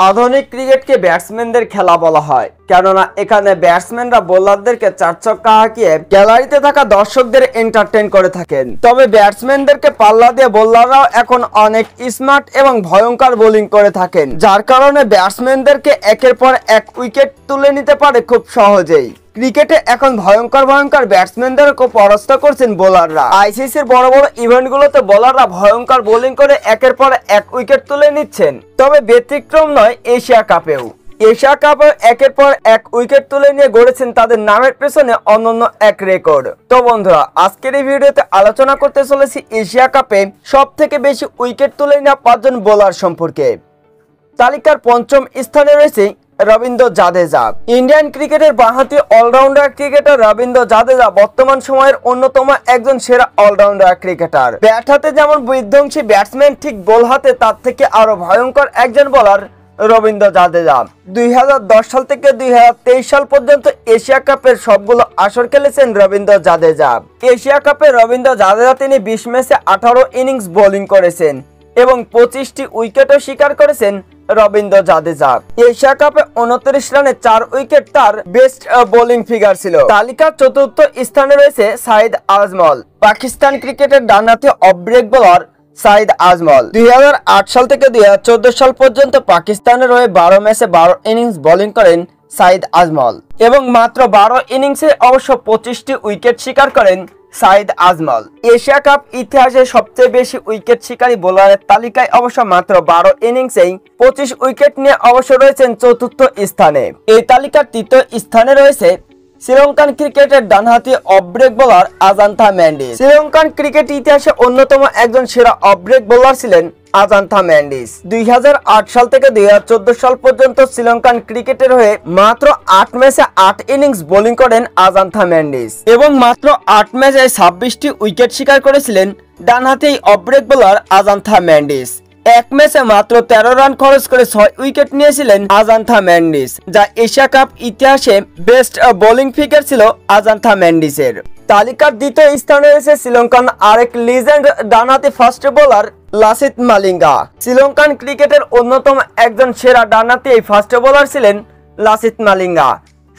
আধুনিক ক্রিকেটকে ব্যাটসম্যানদের খেলা বলা হয়, কেননা এখানে ব্যাটসম্যানরা বোলারদেরকে চার ছক্কা হাঁকিয়ে গ্যালারিতে থাকা দর্শকদের এন্টারটেইন করে থাকেন। তবে ব্যাটসম্যানদেরকে পাল্লা দিয়ে বোলাররাও এখন অনেক স্মার্ট এবং ভয়ঙ্কর বোলিং করে থাকেন, যার কারণে ব্যাটসম্যানদেরকে একের পর এক উইকেট তুলে নিতে পারে খুব সহজেই। ক্রিকেটে এখন ভয়ঙ্কর ব্যাটসম্যানদেরকে পরাস্ত করছেন বোলাররা। আইসিসির বড় বড় ইভেন্টগুলোতে বোলাররা ভয়ঙ্কর বোলিং করে একের পর এক উইকেট তুলে নিচ্ছেন। তবে ব্যতিক্রম নয় এশিয়া কাপেও। এশিয়া কাপে একের পর এক উইকেট তুলে নিয়ে গড়েছেন তাদের নামের পেছনে অনন্য এক রেকর্ড। তো বন্ধুরা, আজকের এই ভিডিওতে আলোচনা করতে চলেছি এশিয়া কাপে সবথেকে বেশি উইকেট তুলে নেওয়া 5 জন বোলার সম্পর্কে। তালিকার পঞ্চম স্থানে রয়েছে রবীন্দ্র জাদেজা। ইন্ডিয়ান ক্রিকেটের বাঁহাতি অলরাউন্ডার ক্রিকেটার রবীন্দ্র জাদেজা বর্তমান সময়ের অন্যতম একজন সেরা অলরাউন্ডার ক্রিকেটার। ব্যাট হাতে যেমন বিধ্বংসী ব্যাটসম্যান, ঠিক বল হাতে তার থেকে আরো ভয়ঙ্কর একজন বোলার রবীন্দ্র জাদেজা। 2010 সাল থেকে 2023 সাল পর্যন্ত এশিয়া কাপের সবগুলো আসর খেলেছেন রবীন্দ্র জাদেজা। এশিয়া কাপে রবীন্দ্র জাদেজা তিনি 20 ম্যাচে 18 ইনিংস বোলিং করেছেন এবং 25টি উইকেটও শিকার করেছেন রবীন্দ্র জাদেজা। এশিয়া কাপে 29 রানে 4 উইকেট তার বেস্ট বোলিং ফিগার ছিল। তালিকার চতুর্থ স্থানে রয়েছে সাইদ আজমল। পাকিস্তান ক্রিকেটের ডানহাতি off break bowler Saeed Ajmal 2008 সাল থেকে 2014 সাল পর্যন্ত পাকিস্তানের হয়ে 12 ম্যাচে 12 ইনিংস বোলিং করেন সাইদ আজমল এবং মাত্র 12 ইনিংসে অবশ্য 25টি উইকেট শিকার করেন সাইদ আজমল। এশিয়া কাপ ইতিহাসে সবচেয়ে বেশি উইকেট শিকারী বোলারের তালিকায় অবশ্য মাত্র 12 ইনিংসেই 25 উইকেট নিয়ে অবশ্য রয়েছেন চতুর্থ স্থানে। এই তালিকার তৃতীয় স্থানে রয়েছে শ্রীলঙ্কান ক্রিকেটের ডানহাতি off break bowler Ajantha Mendis. Sri Lankan cricket ইতিহাসে অন্যতম একজন সেরা অফ ব্রেক বোলার ছিলেন আজান্থা ম্যান্ডিস। 2008 সাল থেকে 2014 সাল পর্যন্ত শ্রীলঙ্কান ক্রিকেটের হয়ে মাত্র 8 ম্যাচে 8 ইনিংস বোলিং করেন আজান্থা ম্যান্ডিস এবং মাত্র 8 ম্যাচে 26টি উইকেট শিকার করেছিলেন ডানহাতি off break bowler Ajantha Mandy's. এক ম্যাচে মাত্র 13 রান খরচ করে 6 উইকেট নিয়েছিলেন আজান্থা ম্যান্ডিস, যা এশিয়া কাপ ইতিহাসে বেস্ট বোলিং ফিগার ছিল আজান্থা ম্যান্ডিসের। তালিকার দ্বিতীয় স্থানে রয়েছে শ্রীলঙ্কান আরেক লিজেন্ড ডানহাতি ফাস্ট বোলার লাসিথ মালিঙ্গা। শ্রীলঙ্কান ক্রিকেটের অন্যতম একজন সেরা ডানহাতি এই ফাস্ট বোলার ছিলেন লাসিথ মালিঙ্গা।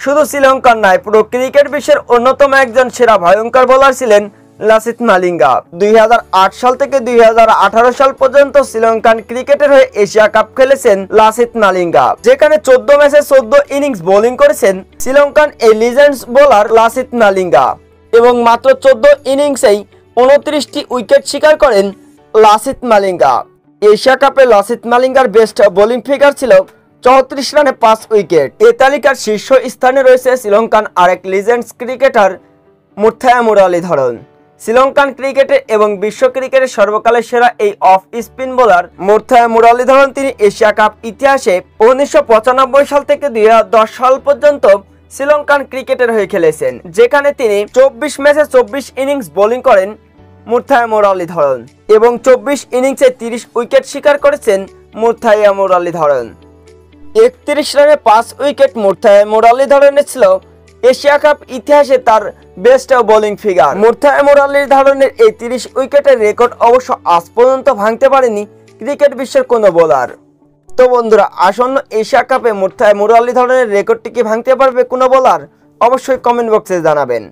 শুধু শ্রীলঙ্কার নয়, পুরো ক্রিকেট বিশ্বের অন্যতম একজন সেরা ভয়ঙ্কর বোলার ছিলেন লাসিথ মালিঙ্গা। 2008 সাল থেকে 2018 সাল পর্যন্ত শ্রীলঙ্কান ক্রিকেটের হয়ে এশিয়া কাপ খেলেছেন লাসিথ মালিঙ্গা, যেখানে 14 ম্যাচে 14 ইনিংস বোলিং করেছেন শ্রীলঙ্কান এই লিজেন্ডস বোলার লাসিথ মালিঙ্গা এবং মাত্র 14 ইনিংসেই 29টি উইকেট শিকার করেন লাসিথ মালিঙ্গা। এশিয়া কাপে লাসিথ মালিঙ্গার বেস্ট বোলিং ফিগার ছিল 34 রানে 5 উইকেট। এই তালিকার শীর্ষ স্থানে রয়েছে শ্রীলঙ্কান আরেক লিজেন্ডস ক্রিকেটার মুথায়া মুরালীধরন। শ্রীলঙ্কান ক্রিকেটে এবং বিশ্ব ক্রিকেটের সর্বকালের সেরা এই অফ স্পিন বোলার মুথায়া মুরালীধরন তিনি এশিয়া কাপ ইতিহাসে 1995 সাল থেকে 2010 সাল পর্যন্ত শ্রীলঙ্কান ক্রিকেটের হয়ে খেলেছেন, যেখানে তিনি 24 ম্যাচে 24 ইনিংস বোলিং করেন মুথায়া মুরালীধরন এবং 24 ইনিংসে 30 উইকেট শিকার করেছেন মুথায়া মুরালীধরন। 31 রানে 5 উইকেট মুথায়া মুরালীধরনের ছিল এশিয়া কাপ ইতিহাসে তার বেস্ট বোলিং ফিগার। মুথায়া মুরালীধরনের এই 30 উইকেটের রেকর্ড অবশ্য আজ পর্যন্ত ভাঙতে পারেনি ক্রিকেট বিশ্বের কোনো বোলার। তো বন্ধুরা, আসন্ন এশিয়া কাপে মুথায়া মুরালীধরনের রেকর্ডটি কি ভাঙতে পারবে কোনো বোলার? অবশ্যই কমেন্ট বক্সে জানাবেন।